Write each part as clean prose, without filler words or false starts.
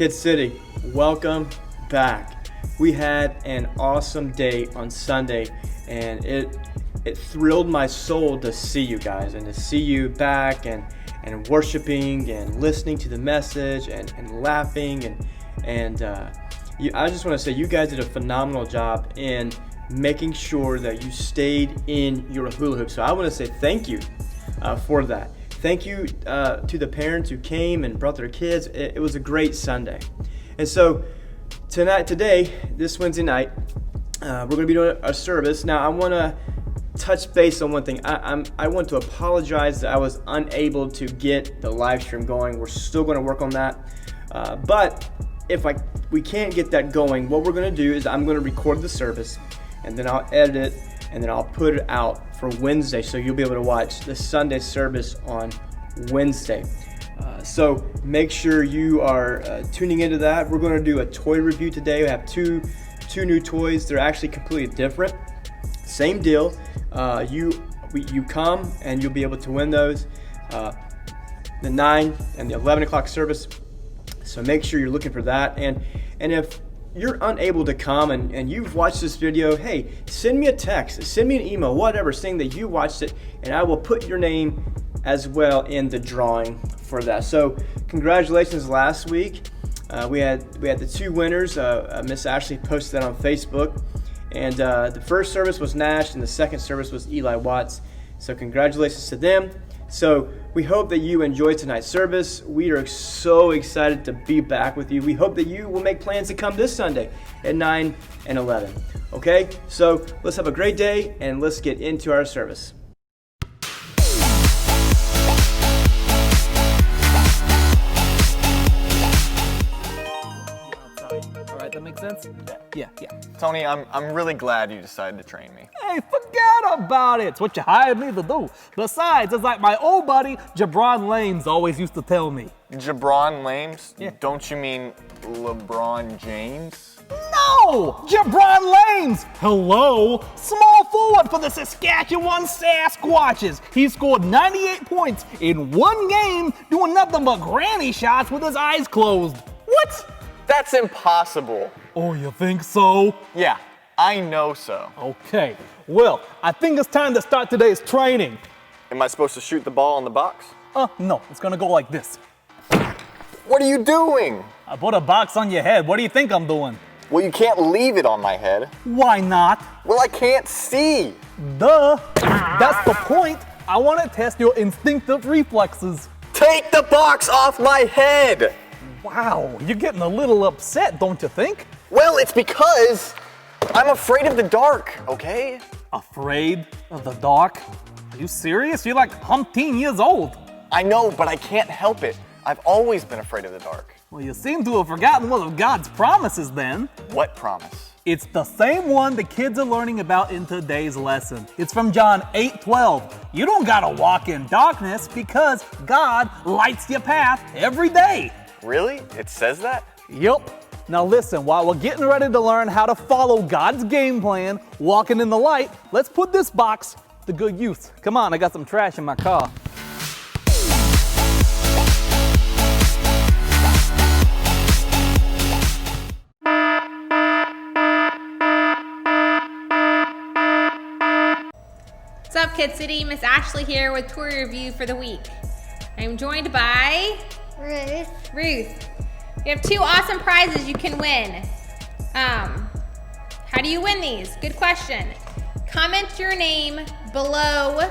Kid City, welcome back. We had an awesome day on Sunday, and it thrilled my soul to see you guys and to see you back and worshiping and listening to the message and laughing I just want to say you guys did a phenomenal job in making sure that you stayed in your hula hoop. So I want to say thank you for that. Thank you to the parents who came and brought their kids. It was a great Sunday. And so today, this Wednesday night, we're going to be doing a service. Now I want to touch base on one thing. I want to apologize that I was unable to get the live stream going. We're still going to work on that. But if we can't get that going, what we're going to do is I'm going to record the service, and then I'll edit it, and then I'll put it out for Wednesday, so you'll be able to watch the Sunday service on Wednesday. So make sure you are tuning into that. We're going to do a toy review today. We have two new toys. They're actually completely different. Same deal. You come and you'll be able to win those. The 9 and the 11 o'clock service. So make sure you're looking for that. And if you're unable to come and you've watched this video, hey, send me a text, send me an email, whatever, saying that you watched it, and I will put your name as well in the drawing for that. So congratulations last week. We had the two winners. Miss Ashley posted that on Facebook. And the first service was Nash, and the second service was Eli Watts. So congratulations to them. So we hope that you enjoyed tonight's service. We are so excited to be back with you. We hope that you will make plans to come this Sunday at 9 and 11. Okay? So let's have a great day, and let's get into our service. That makes sense? Yeah. Tony, I'm really glad you decided to train me. Hey, forget about it. It's what you hired me to do. Besides, it's like my old buddy Jabron Lames always used to tell me. Jabron Lames? Yeah. Don't you mean LeBron James? No! Jabron Lames! Hello! Small forward for the Saskatchewan Sasquatches. He scored 98 points in one game doing nothing but granny shots with his eyes closed. What? That's impossible. Oh, you think so? Yeah, I know so. Okay, well, I think it's time to start today's training. Am I supposed to shoot the ball in the box? No, it's gonna go like this. What are you doing? I put a box on your head. What do you think I'm doing? Well, you can't leave it on my head. Why not? Well, I can't see. Duh. That's the point. I want to test your instinctive reflexes. Take the box off my head! Wow, you're getting a little upset, don't you think? Well, it's because I'm afraid of the dark, okay? Afraid of the dark? Are you serious? You're like umpteen years old. I know, but I can't help it. I've always been afraid of the dark. Well, you seem to have forgotten one of God's promises then. What promise? It's the same one the kids are learning about in today's lesson. It's from John 8:12. You don't gotta walk in darkness because God lights your path every day. Really? It says that? Yup. Now listen, while we're getting ready to learn how to follow God's game plan, walking in the light, let's put this box to good use. Come on, I got some trash in my car. What's up, Kid City? Miss Ashley here with tour review for the week. I'm joined by Ruth. We have two awesome prizes you can win. How do you win these? Good question. Comment your name below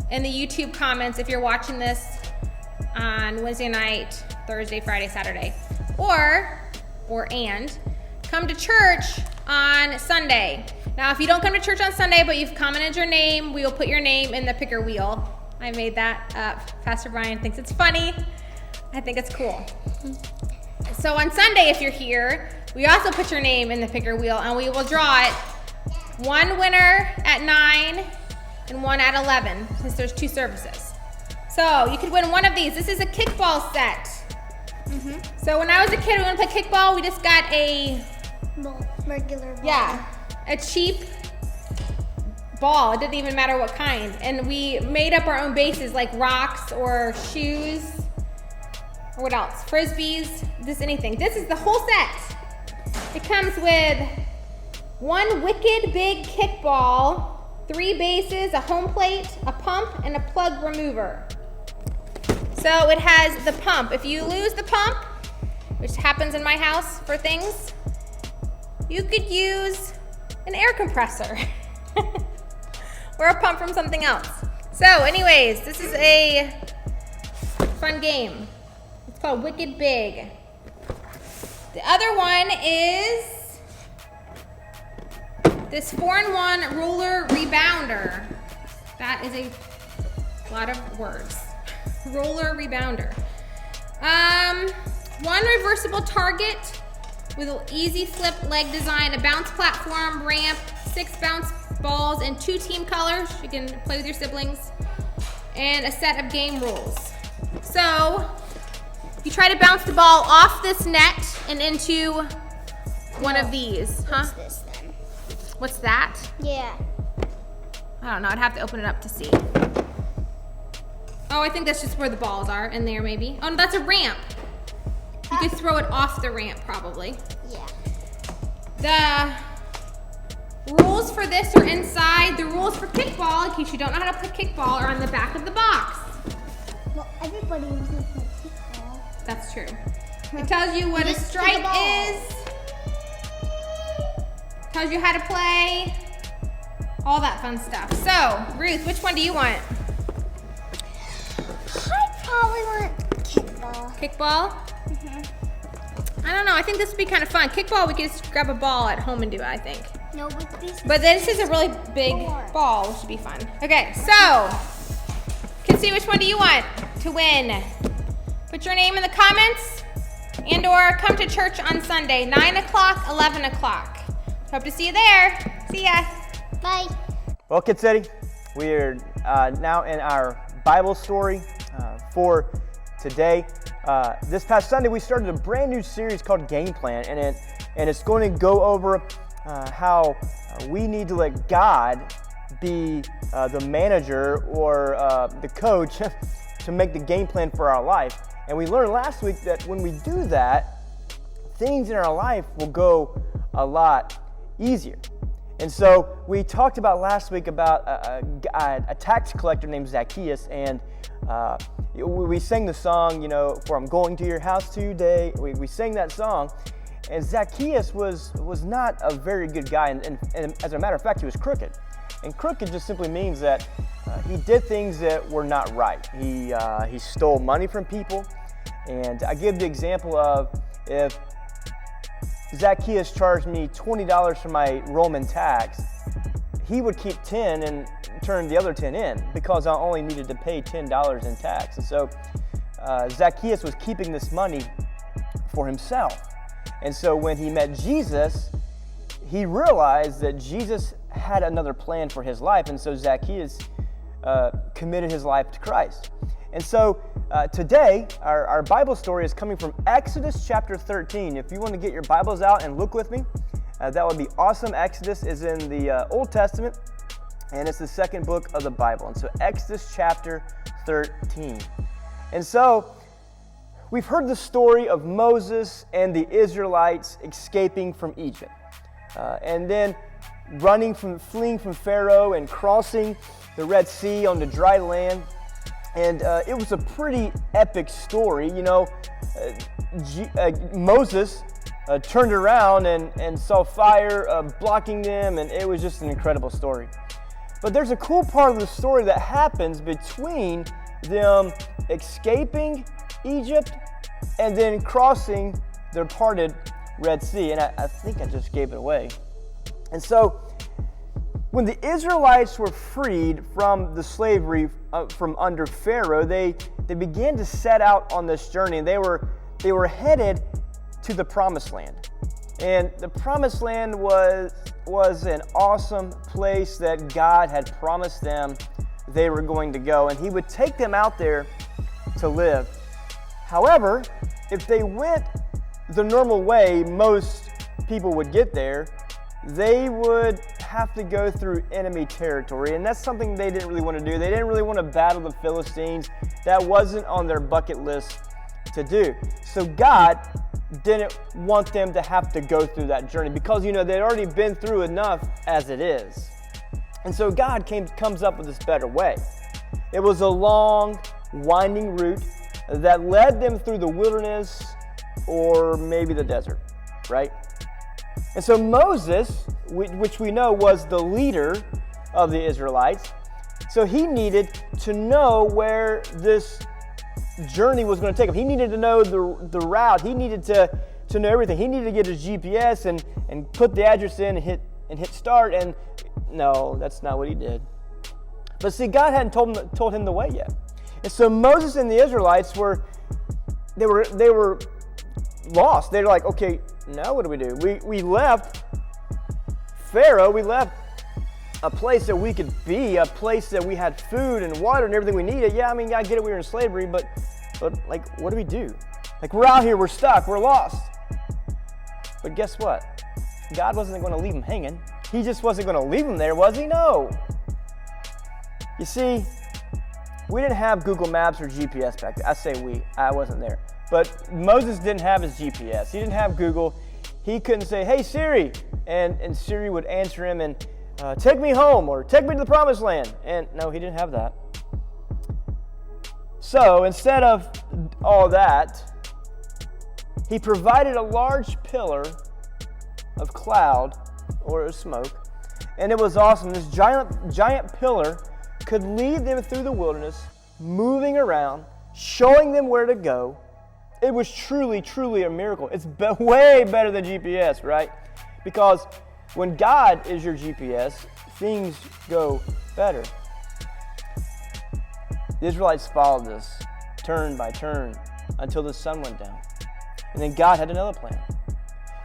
in the YouTube comments if you're watching this on Wednesday night, Thursday, Friday, Saturday. Or come to church on Sunday. Now, if you don't come to church on Sunday, but you've commented your name, we will put your name in the picker wheel. I made that up. Pastor Brian thinks it's funny. I think it's cool. So on Sunday, if you're here, we also put your name in the picker wheel, and we will draw it. One winner at 9 and one at 11, since there's two services. So you could win one of these. This is a kickball set. So when I was a kid, we went to play kickball. We just got a regular ball. Yeah, a cheap ball. It didn't even matter what kind. And we made up our own bases, like rocks or shoes. Or what else? Frisbees, just anything. This is the whole set. It comes with one wicked big kickball, 3 bases, a home plate, a pump, and a plug remover. So it has the pump. If you lose the pump, which happens in my house for things, you could use an air compressor or a pump from something else. So anyways, this is a fun game. It's called Wicked Big. The other one is this 4-in-1 roller rebounder. That is a lot of words. Roller rebounder. One reversible target with an easy flip leg design, a bounce platform, ramp, 6 bounce balls, and 2 team colors. You can play with your siblings. And a set of game rules. So, you try to bounce the ball off this net and into one of these, huh? What's this then? What's that? Yeah. I don't know, I'd have to open it up to see. Oh, I think that's just where the balls are, in there maybe. Oh, no, that's a ramp. You could throw it off the ramp, probably. Yeah. The rules for this are inside. The rules for kickball, in case you don't know how to play kickball, are on the back of the box. Well, everybody was going to play kickball. That's true. It tells you what a Just strike kick the ball. is. Tells you how to play. All that fun stuff. So, Ruth, which one do you want? I probably want kickball. Kickball? I don't know. I think this would be kind of fun. Kickball, we could just grab a ball at home and do it, I think. No, but But this is a really big ball, which should be fun. Okay, so, KidCity, which one do you want to win? Put your name in the comments and or come to church on Sunday, 9 o'clock, 11 o'clock. Hope to see you there. See ya. Bye. Well, KidCity, we are now in our Bible story for today. This past Sunday, we started a brand new series called Game Plan, and it's going to go over how we need to let God be the manager or the coach to make the game plan for our life. And we learned last week that when we do that, things in our life will go a lot easier. And so we talked about last week about a tax collector named Zacchaeus, and we sang the song, for I'm going to your house today. We sang that song, and Zacchaeus was not a very good guy, and as a matter of fact, he was crooked. And crooked just simply means that he did things that were not right. He stole money from people, and I give the example of if Zacchaeus charged me $20 for my Roman tax, he would keep 10 and turn the other 10 in because I only needed to pay $10 in tax. And so Zacchaeus was keeping this money for himself. And so when he met Jesus, he realized that Jesus had another plan for his life. And so Zacchaeus committed his life to Christ. And so today, our Bible story is coming from Exodus chapter 13. If you want to get your Bibles out and look with me, that would be awesome. Exodus is in the Old Testament, and it's the second book of the Bible. And so Exodus chapter 13. And so we've heard the story of Moses and the Israelites escaping from Egypt, and then fleeing from Pharaoh and crossing the Red Sea on the dry land. And it was a pretty epic story. Moses turned around and saw fire blocking them, and it was just an incredible story. But there's a cool part of the story that happens between them escaping Egypt and then crossing the parted Red Sea. And I think I just gave it away. And so when the Israelites were freed from the slavery from under Pharaoh, they began to set out on this journey. They were headed to the Promised Land. And the Promised Land was an awesome place that God had promised them they were going to go. And He would take them out there to live. However, if they went the normal way most people would get there, they would have to go through enemy territory, and that's something they didn't really want to do. They didn't really want to battle the Philistines. That wasn't on their bucket list to do. So God didn't want them to have to go through that journey because, they'd already been through enough as it is. And so God comes up with this better way. It was a long, winding route that led them through the wilderness or maybe the desert, right? And so Moses, which we know was the leader of the Israelites, so he needed to know where this journey was going to take him. He needed to know the route. He needed to know everything. He needed to get his GPS and put the address in and hit start. And no, that's not what he did. But see, God hadn't told him the way yet. And so Moses and the Israelites were lost. They were like, okay, now what do we do? We left Pharaoh. We left a place that we could be, a place that we had food and water and everything we needed. Yeah, I get it, we were in slavery, but like, what do we do? Like, we're out here, we're stuck, we're lost. But guess what? God wasn't going to leave them hanging. He just wasn't going to leave them there, was he? No. You see, we didn't have Google Maps or GPS back then. I say we, I wasn't there. But Moses didn't have his GPS. He didn't have Google. He couldn't say, hey, Siri, and Siri would answer him and take me home or take me to the promised land. And no, he didn't have that. So instead of all that, he provided a large pillar of cloud or smoke. And it was awesome. This giant pillar could lead them through the wilderness, moving around, showing them where to go. It was truly, truly a miracle. It's way better than GPS, right? Because when God is your GPS, things go better. The Israelites followed this turn by turn until the sun went down. And then God had another plan.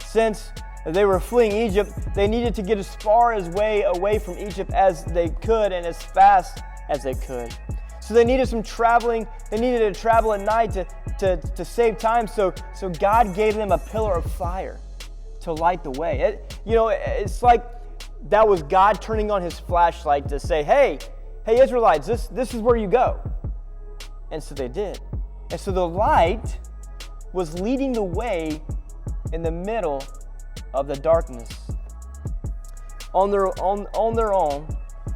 Since they were fleeing Egypt, they needed to get as far away from Egypt as they could and as fast as they could. So they needed some traveling. They needed to travel at night to save time. So God gave them a pillar of fire to light the way. It's like that was God turning on his flashlight to say, hey Israelites, this is where you go. And so they did. And so the light was leading the way in the middle of the darkness. On their own,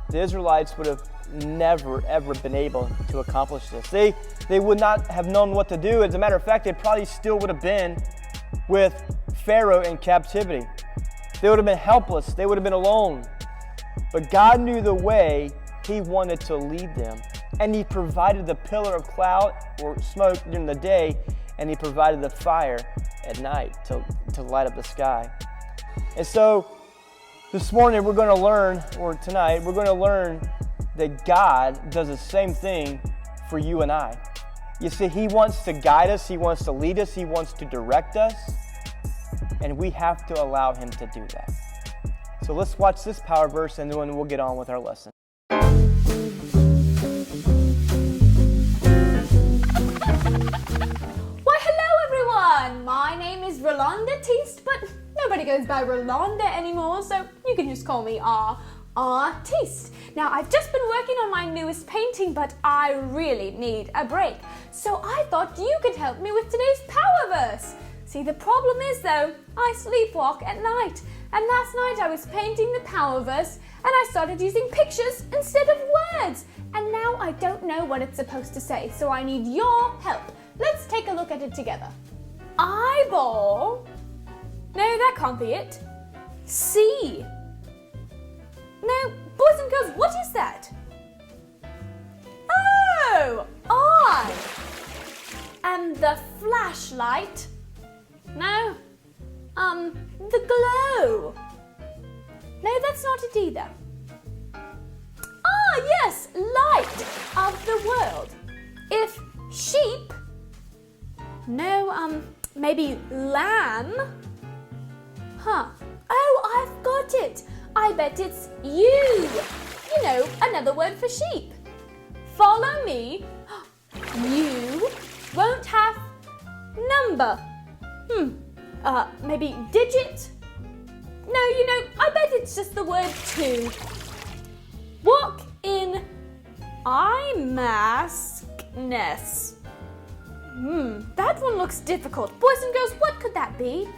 the Israelites would have never, ever been able to accomplish this. They would not have known what to do. As a matter of fact, they probably still would have been with Pharaoh in captivity. They would have been helpless. They would have been alone. But God knew the way he wanted to lead them. And he provided the pillar of cloud or smoke during the day, and he provided the fire at night to light up the sky. And so this morning we're going to learn, or tonight, we're going to learn that God does the same thing for you and I. You see, he wants to guide us, he wants to lead us, he wants to direct us, and we have to allow him to do that. So let's watch this power verse and then we'll get on with our lesson. My name is Rolanda Teast, but nobody goes by Rolanda anymore, so you can just call me Artiste. Now, I've just been working on my newest painting, but I really need a break. So I thought you could help me with today's power verse. See, the problem is though, I sleepwalk at night. And last night I was painting the power verse and I started using pictures instead of words. And now I don't know what it's supposed to say, so I need your help. Let's take a look at it together. Eyeball. No, that can't be it. C. No, boys and girls, what is that? Oh, eye. And the flashlight. No, the glow. No, that's not it either. Ah, yes, light of the world. If sheep. No, maybe lamb? Huh. Oh, I've got it. I bet it's you. You know, another word for sheep. Follow me. You won't have number. Maybe digit? No, you know, I bet it's just the word two. Walk in eye maskness. That one looks difficult. Boys and girls, what could that be?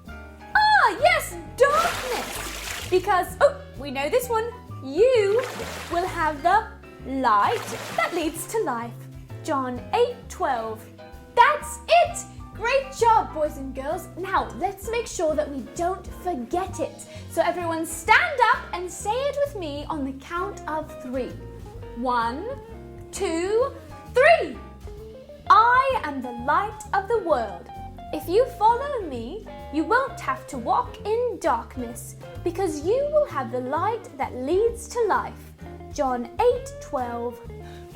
Ah, yes, darkness. Because, we know this one. You will have the light that leads to life. John 8:12. That's it! Great job, boys and girls. Now, let's make sure that we don't forget it. So everyone stand up and say it with me on the count of 3. 1, 2, 3. I am the light of the world. If you follow me, you won't have to walk in darkness, because you will have the light that leads to life. John 8:12.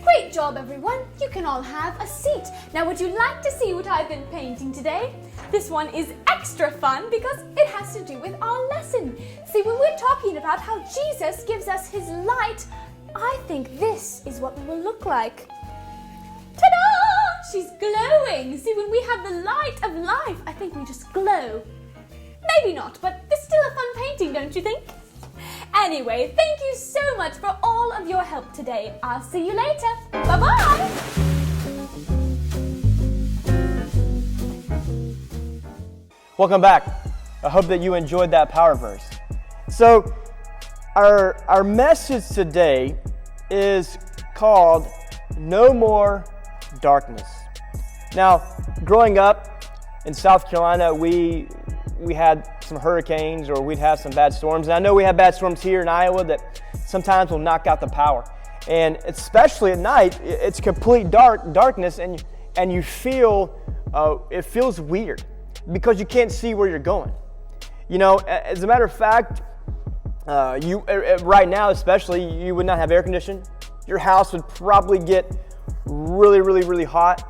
Great job, everyone. You can all have a seat. Now, would you like to see what I've been painting today? This one is extra fun because it has to do with our lesson. See, when we're talking about how Jesus gives us his light, I think this is what we will look like. Ta-da! She's glowing. See, when we have the light of life, I think we just glow. Maybe not, but it's still a fun painting, don't you think? Anyway, thank you so much for all of your help today. I'll see you later. Bye-bye! Welcome back. I hope that you enjoyed that power verse. So, our message today is called No More Darkness. Now, growing up in South Carolina, we had some hurricanes, or we'd have some bad storms. And I know we have bad storms here in Iowa that sometimes will knock out the power. And especially at night, it's complete darkness, and you feel, it feels weird because you can't see where you're going. You know, as a matter of fact, right now especially, you would not have air conditioning. Your house would probably get really, really, really hot.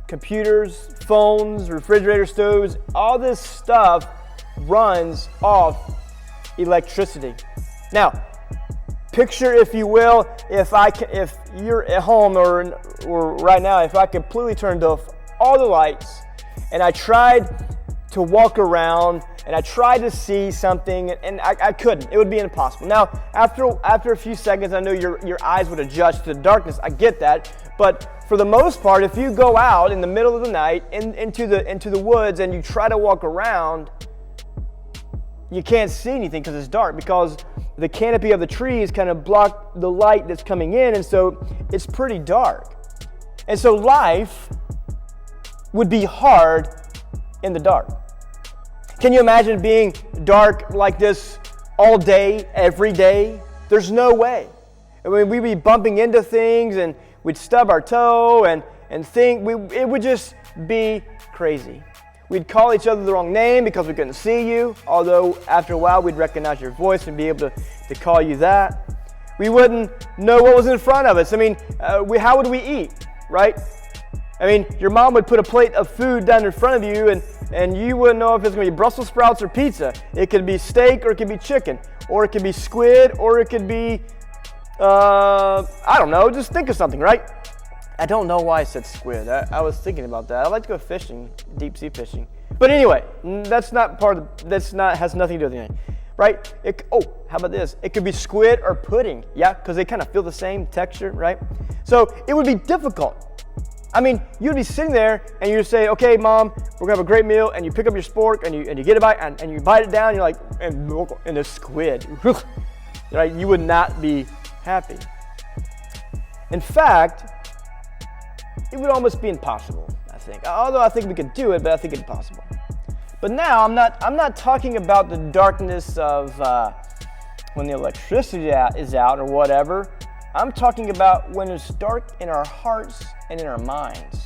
Computers, phones, refrigerator stoves, all this stuff runs off electricity. Now, picture, if you will, if you're at home or right now, if I completely turned off all the lights and I tried to walk around and I tried to see something and I couldn't. It would be impossible. Now, after a few seconds, I know your eyes would adjust to the darkness. I get that. But for the most part, if you go out in the middle of the night into the woods and you try to walk around, you can't see anything because it's dark, because the canopy of the trees kind of block the light that's coming in, and so it's pretty dark. And so life would be hard in the dark. Can you imagine being dark like this all day, every day? There's no way. I mean, we'd be bumping into things and we'd stub our toe and think, it would just be crazy. We'd call each other the wrong name because we couldn't see you, although after a while we'd recognize your voice and be able to call you that. We wouldn't know what was in front of us. I mean, how would we eat, right? I mean, your mom would put a plate of food down in front of you and you wouldn't know if it's going to be Brussels sprouts or pizza. It could be steak or it could be chicken, or it could be squid, or it could be, I don't know, just think of something, right? I don't know why I said squid. I was thinking about that. I like to go fishing, deep sea fishing. But anyway, has nothing to do with anything, right? How about this? It could be squid or pudding, yeah, because they kind of feel the same texture, right? So it would be difficult. I mean, you'd be sitting there and you'd say, okay, Mom, we're gonna have a great meal, and you pick up your spork and you get a bite and you bite it down, and you're like, and a squid, right? You would not be happy. In fact, it would almost be impossible, I think. Although I think we could do it, but I think it's impossible. But now I'm not talking about the darkness of when the electricity is out or whatever. I'm talking about when it's dark in our hearts and in our minds.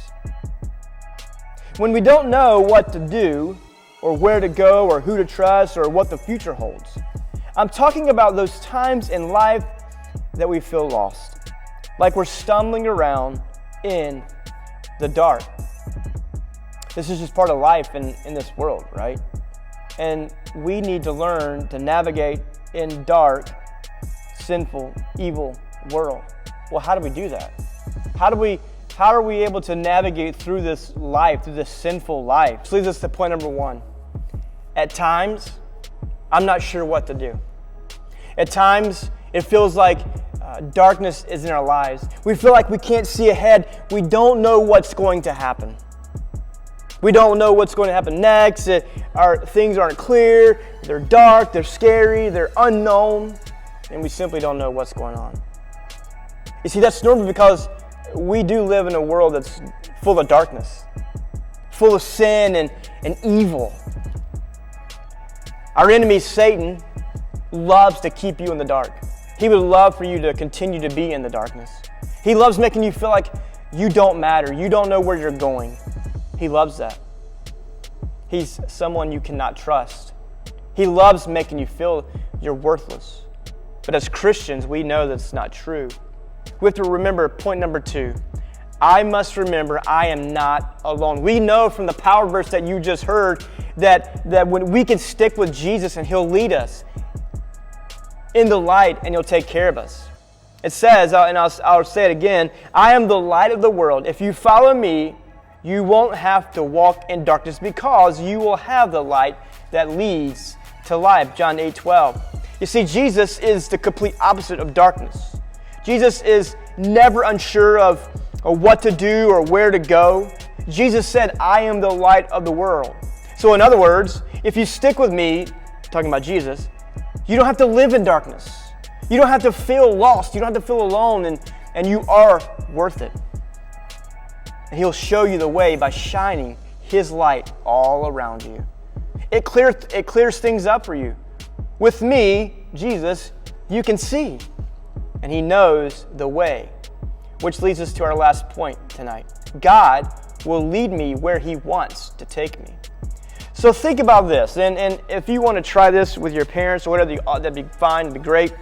When we don't know what to do or where to go or who to trust or what the future holds. I'm talking about those times in life that we feel lost, like we're stumbling around in the dark. This is just part of life in this world, right? And we need to learn to navigate in dark, sinful, evil world. Well, how do we do that? How are we able to navigate through this life, through this sinful life? This leads us to point number 1. At times, I'm not sure what to do. At times, it feels like darkness is in our lives. We feel like we can't see ahead. We don't know what's going to happen. We don't know what's going to happen next. Things aren't clear. They're dark. They're scary. They're unknown. And we simply don't know what's going on. You see, that's normal because we do live in a world that's full of darkness, full of sin and evil. Our enemy, Satan, loves to keep you in the dark. He would love for you to continue to be in the darkness. He loves making you feel like you don't matter. You don't know where you're going. He loves that. He's someone you cannot trust. He loves making you feel you're worthless. But as Christians, we know that's not true. We have to remember point number 2. I must remember I am not alone. We know from the power verse that you just heard that when we can stick with Jesus and He'll lead us in the light and He'll take care of us. It says, and I'll say it again, I am the light of the world. If you follow me, you won't have to walk in darkness because you will have the light that leads to life. John 8:12. You see, Jesus is the complete opposite of darkness. Jesus is never unsure of what to do or where to go. Jesus said, I am the light of the world. So in other words, if you stick with me, talking about Jesus, you don't have to live in darkness. You don't have to feel lost. You don't have to feel alone, and you are worth it. And He'll show you the way by shining His light all around you. It clears things up for you. With me, Jesus, you can see. And He knows the way. Which leads us to our last point tonight. God will lead me where He wants to take me. So think about this. And if you want to try this with your parents or whatever, that'd be fine, it'd be great.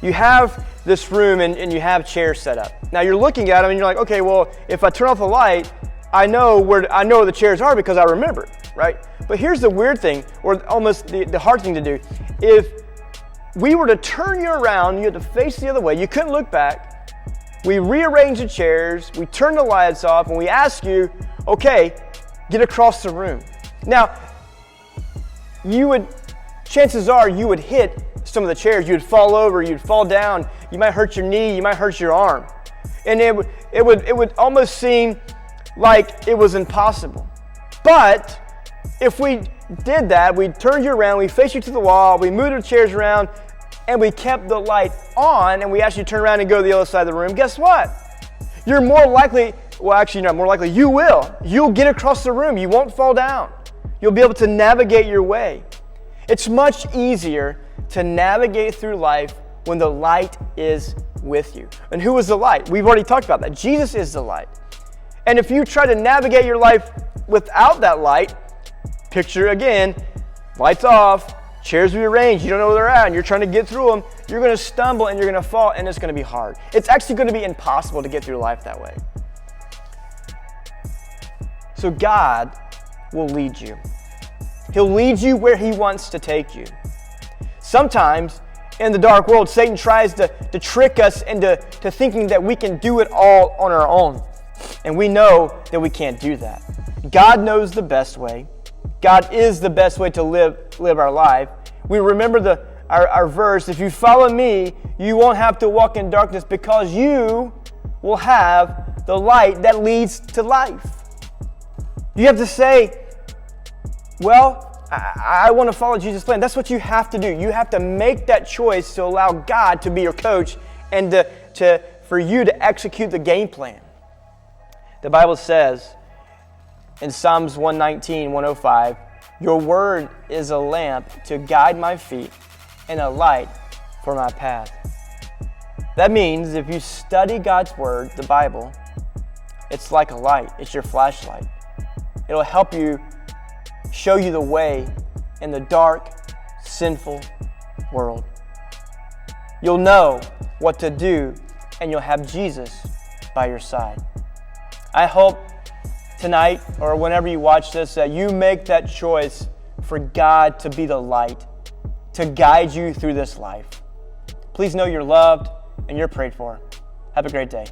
You have this room and you have chairs set up. Now you're looking at them and you're like, okay, well, if I turn off the light, I know where the chairs are because I remember, right? But here's the weird thing, or almost the hard thing to do. If we were to turn you around, you had to face the other way, you couldn't look back, we rearrange the chairs, we turn the lights off, and we ask you, okay, get across the room. Now, chances are you would hit some of the chairs. You'd fall over, you'd fall down, you might hurt your knee, you might hurt your arm. And it would almost seem like it was impossible. But if we did that, we turned you around, we faced you to the wall, we moved the chairs around, and we kept the light on, and we actually turn around and go to the other side of the room, guess what? You're more likely, well, actually not more likely, you will. You'll get across the room. You won't fall down. You'll be able to navigate your way. It's much easier to navigate through life when the light is with you. And who is the light? We've already talked about that. Jesus is the light. And if you try to navigate your life without that light, picture again, lights off, chairs rearranged, you don't know where they're at, and you're trying to get through them, you're going to stumble and you're going to fall, and it's going to be hard. It's actually going to be impossible to get through life that way. So God will lead you. He'll lead you where He wants to take you. Sometimes in the dark world, Satan tries to trick us into thinking that we can do it all on our own. And we know that we can't do that. God knows the best way. God is the best way to live our life. We remember our verse, if you follow me, you won't have to walk in darkness because you will have the light that leads to life. You have to say, well, I want to follow Jesus' plan. That's what you have to do. You have to make that choice to allow God to be your coach and for you to execute the game plan. The Bible says in Psalms 119, 105, your word is a lamp to guide my feet and a light for my path. That means if you study God's word, the Bible, it's like a light. It's your flashlight. It'll help you, show you the way in the dark, sinful world. You'll know what to do, and you'll have Jesus by your side. I hope tonight, or whenever you watch this, that you make that choice for God to be the light, to guide you through this life. Please know you're loved and you're prayed for. Have a great day.